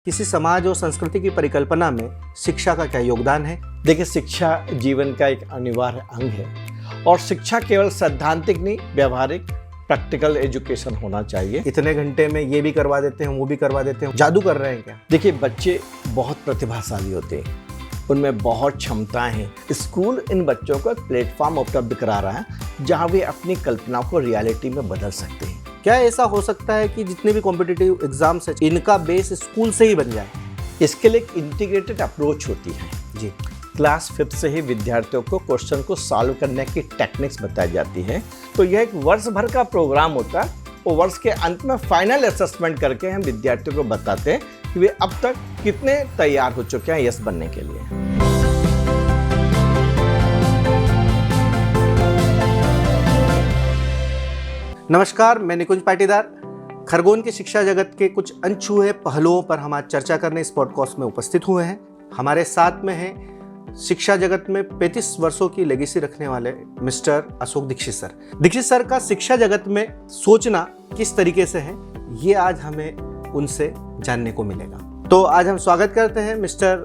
किसी समाज और संस्कृति की परिकल्पना में शिक्षा का क्या योगदान है? देखिए, शिक्षा जीवन का एक अनिवार्य अंग है और शिक्षा केवल सैद्धांतिक नहीं, व्यवहारिक प्रैक्टिकल एजुकेशन होना चाहिए। इतने घंटे में ये भी करवा देते हैं, वो भी करवा देते हैं, जादू कर रहे हैं क्या? देखिए, बच्चे बहुत प्रतिभाशाली होते हैं, उनमें बहुत क्षमताएं हैं। स्कूल इन बच्चों को एक प्लेटफॉर्म उपलब्ध करा रहा है जहां वे अपनी कल्पनाओं को रियलिटी में बदल सकते हैं। क्या ऐसा हो सकता है कि जितने भी कॉम्पिटिटिव एग्जाम्स है इनका बेस स्कूल से ही बन जाए? इसके लिए एक इंटीग्रेटेड अप्रोच होती है जी। क्लास 5 से ही विद्यार्थियों को क्वेश्चन को सॉल्व करने की टेक्निक्स बताई जाती है। तो यह एक वर्ष भर का प्रोग्राम होता है और वर्ष के अंत में फाइनल असेसमेंट करके हम विद्यार्थियों को बताते हैं कि वे अब तक कितने तैयार हो चुके हैं यस बनने के लिए। नमस्कार, मैं निकुंज पाटीदार। खरगोन के शिक्षा जगत के कुछ अनछुए पहलुओं पर हम आज चर्चा करने इस पॉडकास्ट में उपस्थित हुए हैं। हमारे साथ में हैं शिक्षा जगत में 35 वर्षों की लेगेसी रखने वाले mister Ashok Dixit sir. Dixit sir का शिक्षा जगत में सोचना किस तरीके से है, ये आज हमें उनसे जानने को मिलेगा। तो आज हम स्वागत करते हैं मिस्टर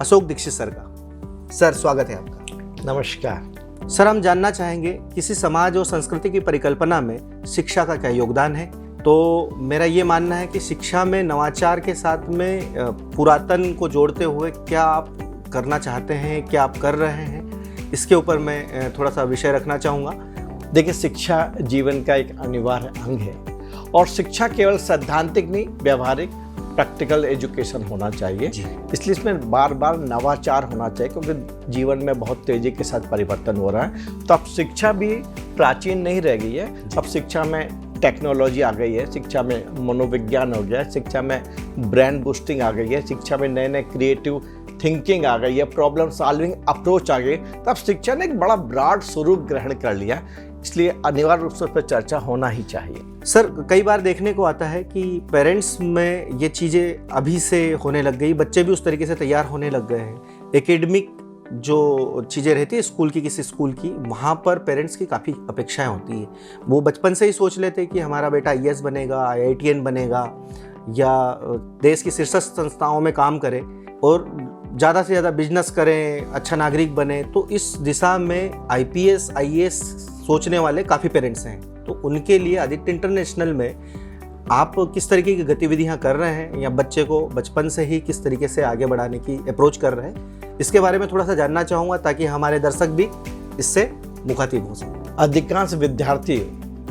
अशोक दीक्षित सर का। सर, स्वागत है आपका। नमस्कार सर, हम जानना चाहेंगे किसी समाज और संस्कृति की परिकल्पना में शिक्षा का क्या योगदान है। तो मेरा ये मानना है कि शिक्षा में नवाचार के साथ में पुरातन को जोड़ते हुए क्या आप करना चाहते हैं, क्या आप कर रहे हैं, इसके ऊपर मैं थोड़ा सा विषय रखना चाहूँगा। देखिए, शिक्षा जीवन का एक अनिवार्य अंग है और शिक्षा केवल सैद्धांतिक नहीं, व्यवहारिक प्रैक्टिकल एजुकेशन होना चाहिए। इसलिए इसमें बार बार नवाचार होना चाहिए क्योंकि जीवन में बहुत तेज़ी के साथ परिवर्तन हो रहा है। तो अब शिक्षा भी प्राचीन नहीं रह गई है। अब शिक्षा में टेक्नोलॉजी आ गई है, शिक्षा में मनोविज्ञान हो गया है, शिक्षा में ब्रेन बूस्टिंग आ गई है, शिक्षा में नए नए क्रिएटिव थिंकिंग आ गई है, प्रॉब्लम सॉल्विंग अप्रोच आ गई। तब शिक्षा ने एक बड़ा ब्रॉड स्वरूप ग्रहण कर लिया, इसलिए अनिवार्य रूप से उस पर चर्चा होना ही चाहिए। सर, कई बार देखने को आता है कि पेरेंट्स में ये चीज़ें अभी से होने लग गई, बच्चे भी उस तरीके से तैयार होने लग गए हैं। एकेडमिक जो चीज़ें रहती है स्कूल की, किसी स्कूल की, वहाँ पर पेरेंट्स की काफ़ी अपेक्षाएं होती हैं। वो बचपन से ही सोच लेते हैं कि हमारा बेटा IAS बनेगा, IITN बनेगा या देश की शीर्ष संस्थाओं में काम करे और ज़्यादा से ज़्यादा बिजनेस करें, अच्छा नागरिक बने। तो इस दिशा में IPS IAS सोचने वाले काफ़ी पेरेंट्स हैं। तो उनके लिए आदित्य इंटरनेशनल में आप किस तरीके की गतिविधियां कर रहे हैं या बच्चे को बचपन से ही किस तरीके से आगे बढ़ाने की अप्रोच कर रहे हैं, इसके बारे में थोड़ा सा जानना चाहूँगा ताकि हमारे दर्शक भी इससे मुखातिब हो सकें। अधिकांश विद्यार्थी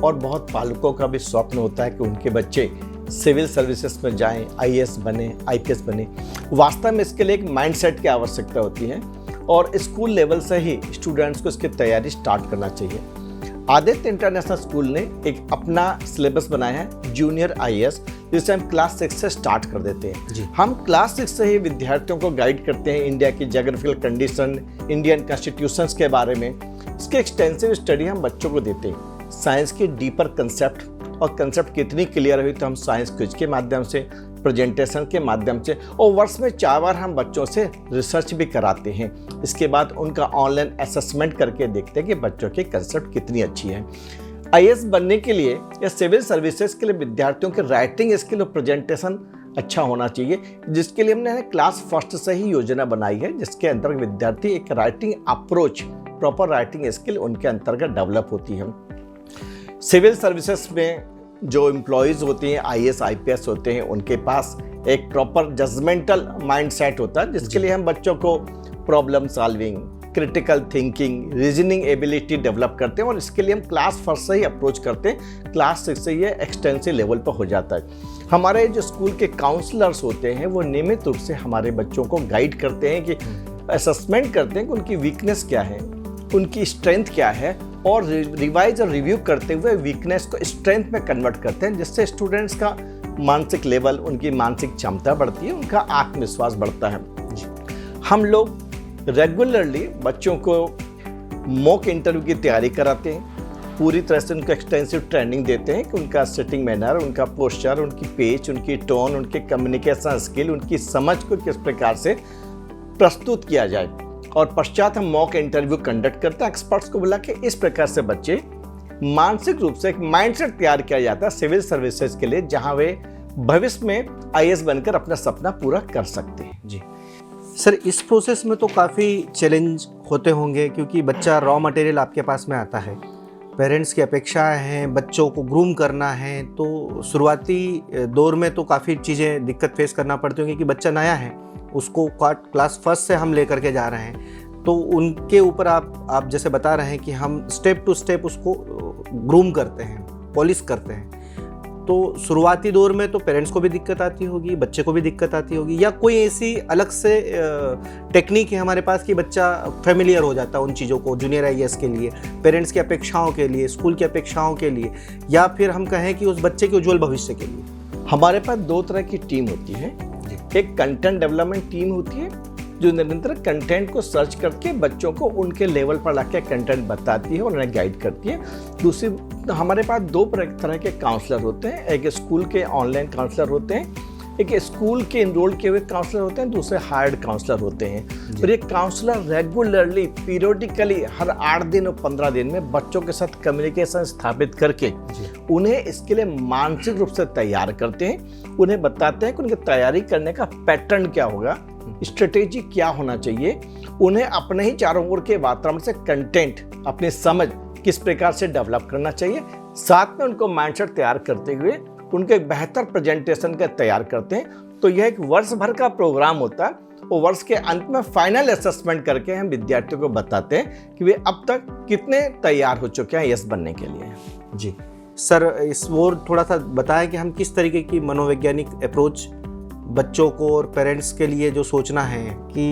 और बहुत पालकों का भी स्वप्न होता है कि उनके बच्चे सिविल सर्विसेज में जाएं, IAS बने, IPS बने। वास्तव में इसके लिए एक माइंडसेट की आवश्यकता होती है और स्कूल लेवल से ही स्टूडेंट्स को इसकी तैयारी स्टार्ट करना चाहिए। आदित्य इंटरनेशनल स्कूल ने एक अपना सिलेबस बनाया है जूनियर IAS, जिसे हम क्लास 6 से स्टार्ट कर देते हैं। हम क्लास 6 से ही विद्यार्थियों को गाइड करते हैं इंडिया की ज्योग्राफिकल कंडीशन, इंडियन कॉन्स्टिट्यूशंस के बारे में। इसके एक्सटेंसिव स्टडी हम बच्चों को देते हैं। साइंस की डीपर कंसेप्ट और कंसेप्ट कितनी क्लियर हुई तो हम साइंस क्विज के माध्यम से, प्रेजेंटेशन के माध्यम से और वर्ष में 4 बार हम बच्चों से रिसर्च भी कराते हैं। इसके बाद उनका ऑनलाइन असेसमेंट करके देखते हैं कि बच्चों की कंसेप्ट कितनी अच्छी है। IAS बनने के लिए या सिविल सर्विसेज के लिए विद्यार्थियों के राइटिंग स्किल और प्रेजेंटेशन अच्छा होना चाहिए, जिसके लिए हमने क्लास 1 से ही योजना बनाई है, जिसके अंतर्गत विद्यार्थी एक writing approach, proper writing skill उनके अंतर्गत डेवलप होती है। सिविल सर्विसेज में जो एम्प्लॉयज़ होते हैं, IAS IPS होते हैं, उनके पास एक प्रॉपर जजमेंटल माइंडसेट होता है, जिसके लिए हम बच्चों को problem solving, critical thinking, reasoning ability develop करते हैं और इसके लिए हम क्लास 1 से ही अप्रोच करते हैं। क्लास 6 से ये एक्सटेंसिव लेवल पर हो जाता है। हमारे जो स्कूल के काउंसलर्स होते हैं वो नियमित रूप से हमारे बच्चों को गाइड करते हैं कि असेसमेंट करते हैं कि उनकी वीकनेस क्या है, उनकी स्ट्रेंथ क्या है और रिवाइज और रिव्यू करते हुए वीकनेस को स्ट्रेंथ में कन्वर्ट करते हैं, जिससे स्टूडेंट्स का मानसिक लेवल, उनकी मानसिक क्षमता बढ़ती है, उनका आत्मविश्वास बढ़ता है। हम लोग रेगुलरली बच्चों को मॉक इंटरव्यू की तैयारी कराते हैं, पूरी तरह से उनको एक्सटेंसिव ट्रेनिंग देते हैं कि उनका सिटिंग मैनर, उनका पोस्चर, उनकी पेच, उनकी टोन, उनके कम्युनिकेशन स्किल, उनकी समझ को किस प्रकार से प्रस्तुत किया जाए। और पश्चात हम मॉक इंटरव्यू कंडक्ट करते हैं एक्सपर्ट्स को बुला के। इस प्रकार से बच्चे मानसिक रूप से एक माइंडसेट तैयार किया जाता है सिविल सर्विसेज के लिए, जहां वे भविष्य में आईएएस बनकर अपना सपना पूरा कर सकते हैं। जी सर, इस प्रोसेस में तो काफ़ी चैलेंज होते होंगे, क्योंकि बच्चा रॉ मटेरियल आपके पास में आता है, पेरेंट्स की अपेक्षाएं हैं, बच्चों को ग्रूम करना है, तो शुरुआती दौर में तो काफ़ी चीज़ें दिक्कत फेस करना पड़ती होंगी कि बच्चा नया है, उसको क्लास फर्स्ट से हम लेकर के जा रहे हैं, तो उनके ऊपर आप जैसे बता रहे हैं कि हम स्टेप टू स्टेप उसको ग्रूम करते हैं, पॉलिश करते हैं, तो शुरुआती दौर में तो पेरेंट्स को भी दिक्कत आती होगी, बच्चे को भी दिक्कत आती होगी, या कोई ऐसी अलग से टेक्निक है हमारे पास कि बच्चा फेमिलियर हो जाता है उन चीज़ों को जूनियर आईएएस के लिए, पेरेंट्स की अपेक्षाओं के लिए, स्कूल की अपेक्षाओं के लिए, या फिर हम कहें कि उस बच्चे के उज्जवल भविष्य के लिए? हमारे पास 2 तरह की टीम होती है। एक कंटेंट डेवलपमेंट टीम होती है जो निरंतर कंटेंट को सर्च करके बच्चों को उनके लेवल पर लाके कंटेंट बताती है और उन्हें गाइड करती है। दूसरी, हमारे पास 2 तरह के काउंसलर होते हैं। एक स्कूल के ऑनलाइन काउंसलर होते हैं, एक स्कूल के इनरोल किए हुए काउंसलर होते हैं, दूसरे हायर्ड काउंसलर होते हैं। और ये काउंसलर रेगुलरली, पीरियडिकली हर 8 दिन और 15 दिन में बच्चों के साथ कम्युनिकेशन स्थापित करके उन्हें इसके लिए मानसिक रूप से तैयार करते हैं। उन्हें बताते हैं कि उनकी तैयारी करने का पैटर्न क्या होगा, स्ट्रेटेजी क्या होना चाहिए, उन्हें अपने ही चारों ओर के वातावरण से कंटेंट, अपनी समझ किस प्रकार से डेवलप करना चाहिए, साथ में उनको माइंडसेट तैयार करते हुए उनके बेहतर प्रेजेंटेशन का तैयार करते हैं। तो यह एक वर्ष भर का प्रोग्राम होता है और वर्ष के अंत में फाइनल असेसमेंट करके हम विद्यार्थियों को बताते हैं कि वे अब तक कितने तैयार हो चुके हैं आईएएस बनने के लिए। जी सर, इस और थोड़ा सा बताएं कि हम किस तरीके की मनोवैज्ञानिक अप्रोच बच्चों को और पेरेंट्स के लिए जो सोचना है कि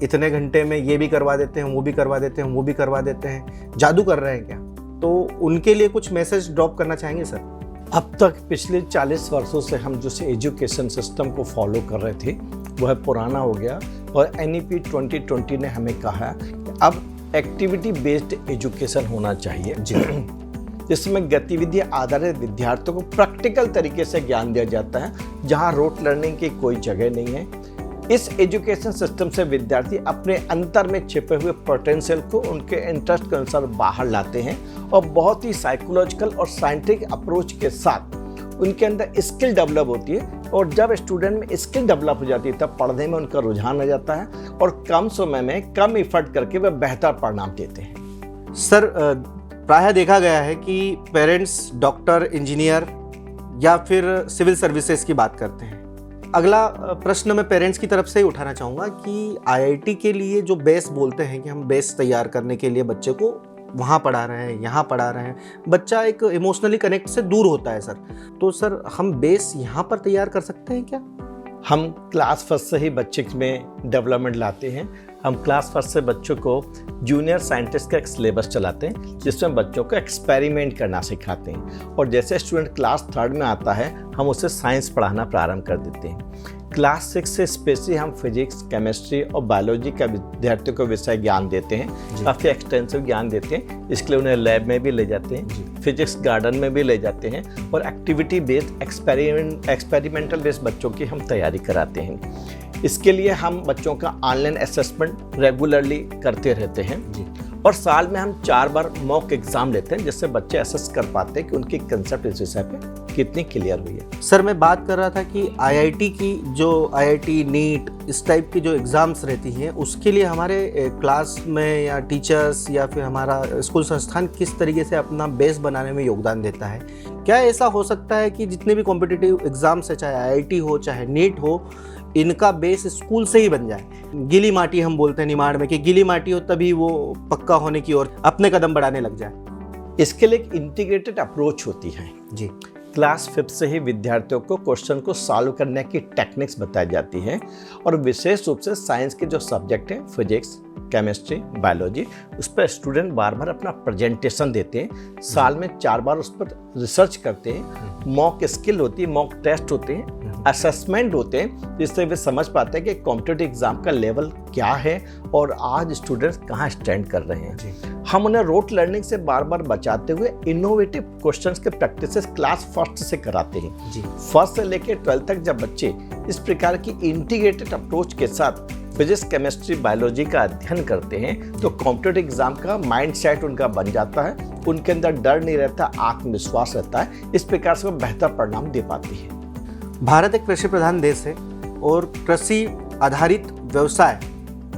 इतने घंटे में ये भी करवा देते हैं, वो भी करवा देते हैं, वो भी करवा देते हैं, जादू कर रहे हैं क्या, तो उनके लिए कुछ मैसेज ड्रॉप करना चाहेंगे सर? अब तक पिछले 40 वर्षों से हम जो एजुकेशन सिस्टम को फॉलो कर रहे थे वह पुराना हो गया और NEP 2020 ने हमें कहा कि अब एक्टिविटी बेस्ड एजुकेशन होना चाहिए, जिसमें गतिविधि आधारित विद्यार्थियों को प्रैक्टिकल तरीके से ज्ञान दिया जाता है, जहां रोट लर्निंग की कोई जगह नहीं है। इस एजुकेशन सिस्टम से विद्यार्थी अपने अंतर में छिपे हुए पोटेंशियल को उनके इंटरेस्ट के अनुसार बाहर लाते हैं और बहुत ही साइकोलॉजिकल और साइंटिफिक अप्रोच के साथ उनके अंदर स्किल डेवलप होती है। और जब स्टूडेंट में स्किल डेवलप हो जाती है तब पढ़ने में उनका रुझान आ जाता है और कम समय में कम एफर्ट करके वे बेहतर परिणाम देते हैं। सर, प्रायः देखा गया है कि पेरेंट्स डॉक्टर, इंजीनियर या फिर सिविल सर्विसेज की बात करते हैं। अगला प्रश्न मैं पेरेंट्स की तरफ से ही उठाना चाहूँगा कि आईआईटी के लिए जो बेस बोलते हैं कि हम बेस तैयार करने के लिए बच्चे को वहाँ पढ़ा रहे हैं, यहाँ पढ़ा रहे हैं, बच्चा एक इमोशनली कनेक्ट से दूर होता है सर, तो सर हम बेस यहाँ पर तैयार कर सकते हैं क्या? हम क्लास फर्स्ट से ही बच्चे में डेवलपमेंट लाते हैं। हम क्लास फर्स्ट से बच्चों को जूनियर साइंटिस्ट का एक सिलेबस चलाते हैं जिसमें बच्चों को एक्सपेरिमेंट करना सिखाते हैं और जैसे स्टूडेंट क्लास 3 में आता है हम उसे साइंस पढ़ाना प्रारंभ कर देते हैं। क्लास 6 से स्पेशली हम फिजिक्स, केमिस्ट्री और बायोलॉजी का विद्यार्थियों को विषय ज्ञान देते हैं, काफ़ी एक्सटेंसिव ज्ञान देते हैं। इसके लिए उन्हें लैब में भी ले जाते हैं, फिजिक्स गार्डन में भी ले जाते हैं और एक्टिविटी बेस्ड एक्सपेरिमेंटल बेस्ड बच्चों की हम तैयारी कराते हैं। इसके लिए हम बच्चों का ऑनलाइन असेसमेंट रेगुलरली करते रहते हैं और साल में हम 4 बार मॉक एग्जाम लेते हैं जिससे बच्चे असेस कर पाते हैं कि उनकी कंसेप्ट इस विषय पे कितनी क्लियर हुई है। सर, मैं बात कर रहा था कि आईआईटी की जो आईआईटी नीट इस टाइप की जो एग्ज़ाम्स रहती हैं उसके लिए हमारे क्लास में या टीचर्स या फिर हमारा स्कूल संस्थान किस तरीके से अपना बेस बनाने में योगदान देता है? क्या ऐसा हो सकता है कि जितने भी कॉम्पिटिटिव एग्ज़ाम्स है, चाहे आईआईटी हो चाहे नीट हो, इनका बेस स्कूल से ही बन जाए? गीली माटी हम बोलते हैं निमाड़ में कि गीली माटी हो तभी वो पक्का होने की ओर अपने कदम बढ़ाने लग जाए। इसके लिए एक इंटीग्रेटेड अप्रोच होती है जी। क्लास 5 से ही विद्यार्थियों को क्वेश्चन को सॉल्व करने की टेक्निक्स बताई जाती है और विशेष रूप से साइंस के जो सब्जेक्ट हैं फिजिक्स, केमिस्ट्री, बायोलॉजी, उस पर स्टूडेंट बार बार अपना प्रेजेंटेशन देते हैं। साल में 4 बार उस पर रिसर्च करते हैं। मॉक स्किल होती है, मॉक टेस्ट होते हैं, असेसमेंट होते हैं जिससे वे समझ पाते हैं कि कॉम्पिटिटिव एग्जाम का लेवल क्या है और आज स्टूडेंट्स कहाँ स्टैंड कर रहे हैं। हम उन्हें रोट लर्निंग से बार बार बचाते हुए इनोवेटिव क्वेश्चंस के प्रैक्टिसेस क्लास फर्स्ट से कराते हैं जी। फर्स्ट से लेकर 12 तक जब बच्चे इस प्रकार की इंटीग्रेटेड अप्रोच के साथ फिजिक्स, केमिस्ट्री, बायोलॉजी का अध्ययन करते हैं तो कॉम्पिटिटिव एग्जाम का माइंड सेट उनका बन जाता है, उनके अंदर डर नहीं रहता, आत्मविश्वास रहता है। इस प्रकार से वो बेहतर परिणाम दे पाती है। भारत एक कृषि प्रधान देश है और कृषि आधारित व्यवसाय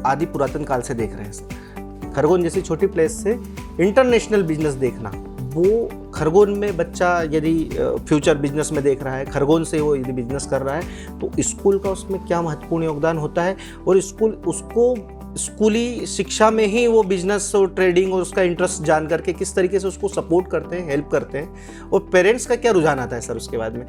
आदि पुरातन काल से देख रहे हैं। खरगोन जैसी छोटी प्लेस से इंटरनेशनल बिजनेस देखना, वो खरगोन में बच्चा यदि फ्यूचर बिजनेस में देख रहा है, खरगोन से वो यदि बिजनेस कर रहा है, तो स्कूल का उसमें क्या महत्वपूर्ण योगदान होता है और स्कूल उसको स्कूली शिक्षा में ही वो बिजनेस और ट्रेडिंग और उसका इंटरेस्ट जान करके किस तरीके से उसको सपोर्ट करते हैं, हेल्प करते हैं, और पेरेंट्स का क्या रुझान आता है सर उसके बाद में।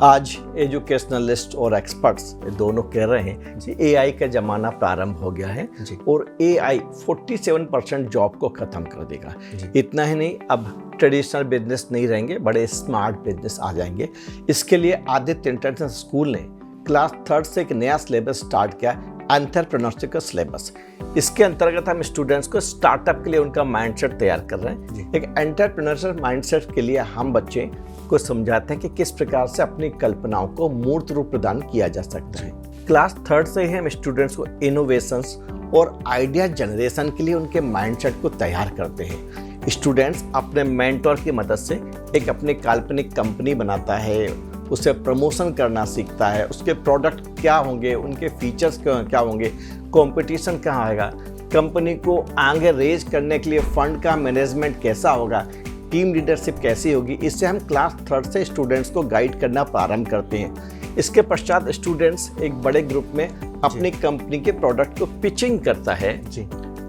आज एजुकेशनलिस्ट और एक्सपर्ट्स दोनों कह रहे हैं कि एआई का ज़माना प्रारंभ हो गया है और एआई 47% जॉब को ख़त्म कर देगा। इतना ही नहीं, अब ट्रेडिशनल बिजनेस नहीं रहेंगे, बड़े स्मार्ट बिजनेस आ जाएंगे। इसके लिए आदित्य इंटरनेशनल स्कूल ने क्लास 3rd से एक नया सिलेबस स्टार्ट किया, एंटरप्रेन्योरशिप का सिलेबस। इसके अंतर्गत हम स्टूडेंट्स को स्टार्टअप के लिए उनका माइंडसेट तैयार कर रहे हैं। एक एंटरप्रेन्योरशिप माइंडसेट के लिए हम बच्चे को समझाते हैं कि किस प्रकार से अपनी कल्पनाओं को मूर्त रूप प्रदान किया जा सकता है। क्लास 3rd से ही हम स्टूडेंट्स को इनोवेशंस और आइडिया जनरेशन के लिए उनके माइंडसेट को तैयार करते हैं। स्टूडेंट्स अपने मेंटर की मदद से एक अपनी काल्पनिक कंपनी बनाता है, उसे प्रमोशन करना सीखता है, उसके प्रोडक्ट क्या होंगे, उनके फीचर्स क्या होंगे, कंपटीशन कहाँ आएगा, कंपनी को आगे रेज करने के लिए फंड का मैनेजमेंट कैसा होगा, टीम लीडरशिप कैसी होगी। इससे हम क्लास 3rd से स्टूडेंट्स को गाइड करना प्रारंभ करते हैं। इसके पश्चात स्टूडेंट्स एक बड़े ग्रुप में अपनी कंपनी के प्रोडक्ट को पिचिंग करता है,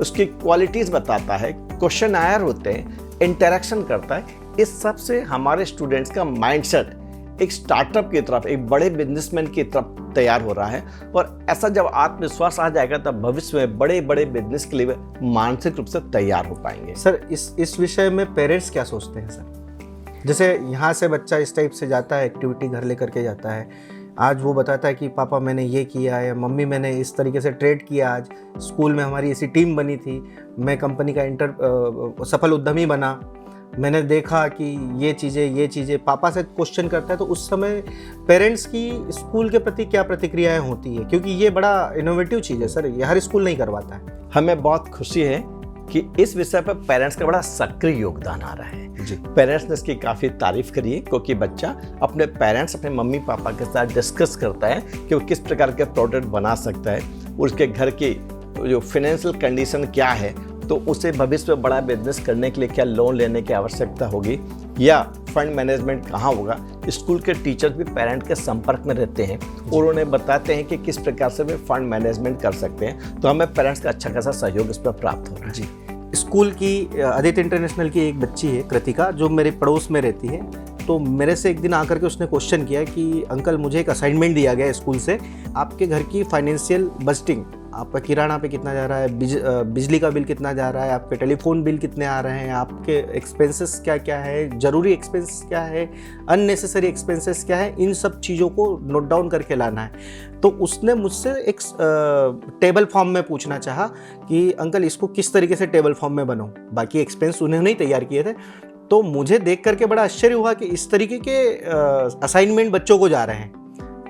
उसकी क्वालिटीज़ बताता है, क्वेश्चन आयर होते हैं, इंटरेक्शन करता है। इस सब से हमारे स्टूडेंट्स का माइंडसेट एक स्टार्टअप की तरफ, एक बड़े बिजनेसमैन की तरफ तैयार हो रहा है। और ऐसा जब आत्मविश्वास आ जाएगा तब भविष्य में बड़े बड़े बिजनेस के लिए मानसिक रूप से तैयार हो पाएंगे। सर इस विषय में पेरेंट्स क्या सोचते हैं सर? जैसे यहाँ से बच्चा इस टाइप से जाता है, एक्टिविटी घर लेकर के जाता है, आज वो बताता है कि पापा मैंने ये किया है, मम्मी मैंने इस तरीके से ट्रेड किया, आज स्कूल में हमारी ऐसी टीम बनी थी, मैं कंपनी का सफल उद्यमी बना, मैंने देखा कि ये चीज़ें पापा से क्वेश्चन करता है। तो उस समय पेरेंट्स की स्कूल के प्रति क्या प्रतिक्रियाएं होती है? क्योंकि ये बड़ा इनोवेटिव चीज़ है सर, ये हर स्कूल नहीं करवाता है। हमें बहुत खुशी है कि इस विषय पर पेरेंट्स का बड़ा सक्रिय योगदान आ रहा है जी। पेरेंट्स ने इसकी काफ़ी तारीफ करी है, क्योंकि बच्चा अपने पेरेंट्स, अपने मम्मी पापा के साथ डिस्कस करता है कि वो किस प्रकार के प्रोडक्ट बना सकता है, उसके घर की जो फाइनेंशियल कंडीशन क्या है, तो उसे भविष्य में बड़ा बिजनेस करने के लिए क्या लोन लेने की आवश्यकता होगी या फंड मैनेजमेंट कहाँ होगा। स्कूल के टीचर्स भी पेरेंट के संपर्क में रहते हैं और उन्हें बताते हैं कि किस प्रकार से वे फंड मैनेजमेंट कर सकते हैं। तो हमें पेरेंट्स का अच्छा खासा सहयोग इस पर प्राप्त हो रहा है जी। स्कूल की आदित्य इंटरनेशनल की एक बच्ची है कृतिका, जो मेरे पड़ोस में रहती है। तो मेरे से एक दिन आकर के उसने क्वेश्चन किया कि अंकल मुझे एक असाइनमेंट दिया गया स्कूल से, आपके घर की फाइनेंशियल बजटिंग, आपका किराना पे कितना जा रहा है, बिजली का बिल कितना जा रहा है, आपके टेलीफोन बिल कितने आ रहे हैं, आपके एक्सपेंसेस क्या क्या है, ज़रूरी एक्सपेंसेस क्या है, अननेसेसरी एक्सपेंसेस क्या है, इन सब चीज़ों को नोट डाउन करके लाना है। तो उसने मुझसे एक टेबल फॉर्म में पूछना चाहा कि अंकल इसको किस तरीके से टेबल फॉर्म में बनाऊँ। बाकी एक्सपेंस उन्हें नहीं तैयार किए थे। तो मुझे देख करके बड़ा आश्चर्य हुआ कि इस तरीके के असाइनमेंट बच्चों को जा रहे हैं।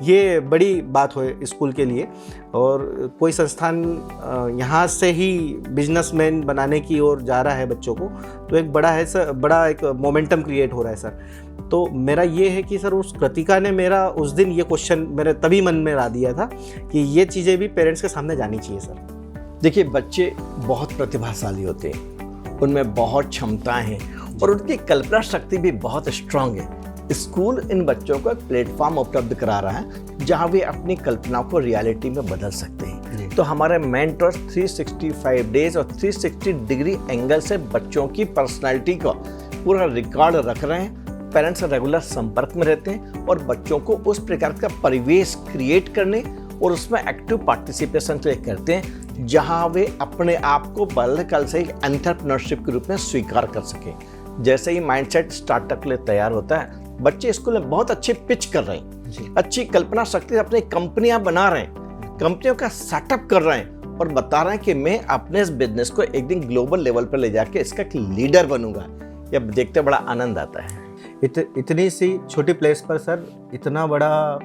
ये बड़ी बात हो स्कूल के लिए, और कोई संस्थान यहाँ से ही बिजनेसमैन बनाने की ओर जा रहा है बच्चों को, तो एक बड़ा है सर, बड़ा एक मोमेंटम क्रिएट हो रहा है सर। तो मेरा ये है कि सर उस कृतिका ने मेरा उस दिन ये क्वेश्चन मेरे तभी मन में ला दिया था कि ये चीज़ें भी पेरेंट्स के सामने जानी चाहिए सर। देखिए, बच्चे बहुत प्रतिभाशाली होते हैं, उनमें बहुत क्षमताएं हैं और उनकी कल्पना शक्ति भी बहुत स्ट्रांग है। स्कूल इन बच्चों को एक प्लेटफॉर्म उपलब्ध करा रहा है जहां वे अपनी कल्पनाओं को रियलिटी में बदल सकते हैं। तो हमारे मेंटर्स 365 डेज और 360 डिग्री एंगल से बच्चों की पर्सनालिटी का पूरा रिकॉर्ड रख रहे हैं। पेरेंट्स रेगुलर संपर्क में रहते हैं और बच्चों को उस प्रकार का परिवेश क्रिएट करने और उसमें एक्टिव पार्टिसिपेशन करते हैं जहां वे अपने आप को बाल्यकाल से एक एंटरप्रेन्योरशिप के रूप में स्वीकार कर सकें। जैसे ही माइंडसेट स्टार्टअप के लिए तैयार होता है, बच्चे स्कूल में बहुत अच्छे पिच कर रहे हैं, अच्छी कल्पना शक्ति से अपनी कंपनियां बना रहे हैं, कंपनियों का सेटअप कर रहे हैं और बता रहे हैं कि मैं अपने इस बिजनेस को एक दिन ग्लोबल लेवल पर ले जाके इसका एक लीडर बनूंगा। ये देखते बड़ा आनंद आता है। इतनी सी छोटी प्लेस पर सर इतना बड़ा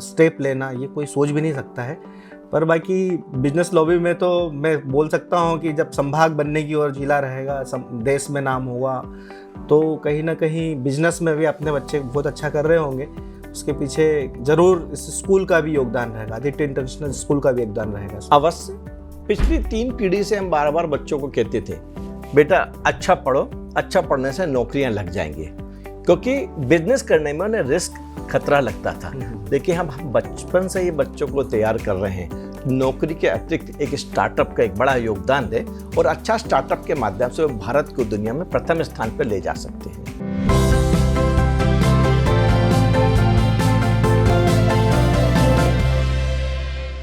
स्टेप लेना, ये कोई सोच भी नहीं सकता है। पर बाकी बिजनेस लॉबी में तो मैं बोल सकता हूँ कि जब संभाग बनने की ओर जिला रहेगा, देश में नाम होगा, तो कहीं ना कहीं बिजनेस में भी अपने बच्चे बहुत अच्छा कर रहे होंगे। उसके पीछे जरूर इस स्कूल का भी योगदान रहेगा, आदित्य इंटरनेशनल स्कूल का भी योगदान रहेगा। अवश्य। पिछली 3 पीढ़ी से हम बार बार बच्चों को कहते थे, बेटा अच्छा पढ़ो, अच्छा पढ़ने से नौकरियां लग जाएंगी, क्योंकि बिजनेस करने में उन्हें रिस्क खतरा लगता था। लेकिन हम बचपन से ही बच्चों को तैयार कर रहे हैं, नौकरी के अतिरिक्त एक स्टार्टअप का एक बड़ा योगदान दे और अच्छा स्टार्टअप के माध्यम से वो भारत को दुनिया में प्रथम स्थान पर ले जा सकते हैं।